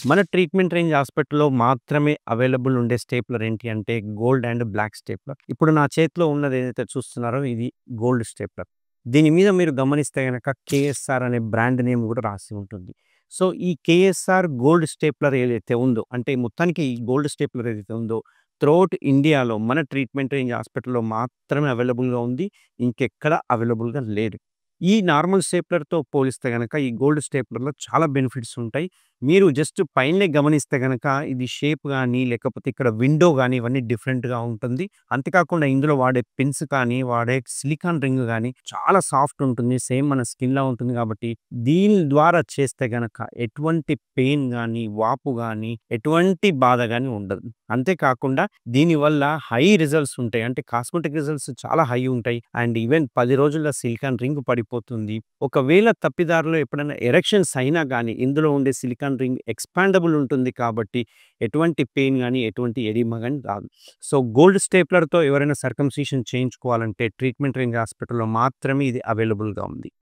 మన treatment range హాస్పిటల్‌లో మాత్రమే అవైలబుల్ ఉండే స్టేప్లర్ ఏంటి అంటే గోల్డ్ అండ్ బ్లాక్ స్టేప్లర్. ఇప్పుడు నా చేతిలో ఉన్నది ఏదైతే చూస్తున్నారో ఇది గోల్డ్ స్టేప్లర్. దీని మీద మీరు గమనిస్తే గనక కేఎస్ఆర్ అనే బ్రాండ్ నేమ్ కూడా రాసి ఉంటుంది. సో, ఈ కేఎస్ఆర్ గోల్డ్ స్టేప్లర్ ఏదైతే ఉందో అంటే మొత్తానికి ఈ గోల్డ్ స్టేప్లర్ ఏదైతే ఉందో త్రూఅవుట్ ఇండియాలో మన ట్రీట్మెంట్ రేంజ్ హాస్పిటల్‌లో మాత్రమే అవైలబుల్‌గా ఉంది. ఇంకెక్కడ అవైలబుల్‌గా లేదు. ఈ నార్మల్ స్టేప్లర్‌తో పోలిస్తే గనక ఈ గోల్డ్ స్టేప్లర్‌లో చాలా బెనిఫిట్స్ ఉంటాయి. మీరు జస్ట్ పైనే గమనిస్తే గనక ఇది షేప్ గాని, లేకపోతే ఇక్కడ విండో గాని ఇవన్నీ డిఫరెంట్‌గా ఉంటుంది. అంతేకాకుండా ఇందులో వాడే పిన్స్ కానీ, వాడే సిలికాన్ రింగ్ గాని చాలా సాఫ్ట్ ఉంటుంది. సేమ్ మన స్కిన్‌లా ఉంటుంది కాబట్టి దీని ద్వారా చేస్తే గనక ఎటువంటి పెయిన్ గాని, వాపు గాని, ఎటువంటి బాధ గాని ఉండదు. అంతేకాకుండా దీనివల్ల హై రిజల్ట్స్ ఉంటాయి. అంటే కాస్మెటిక్ రిజల్ట్స్ చాలా హై ఉంటాయి. అండ్ ఈవెన్ 10 రోజుల్లో సిలికాన్ రింగ్ పడిపోతుంది. ఒకవేళ తప్పిదారిలో ఎప్పుడైనా ఎరెక్షన్స్ అయినా గాని ఇందులో ఉండే సిలికాన్ రింగ్ ఎక్స్‌పాండబుల్ ఉంటుంది కాబట్టి ఎటువంటి పెయిన్ గాని, ఎటువంటి ఎడిమా గాని రాదు. సో, గోల్డ్ స్టేప్లర్‌తో ఎవరైనా సర్కమ్సిషన్ చేయించుకోవాలంటే ట్రీట్మెంట్ రేంజ్ హాస్పిటల్‌లో మాత్రమే ఇది అవైలబుల్‌గా ఉంది.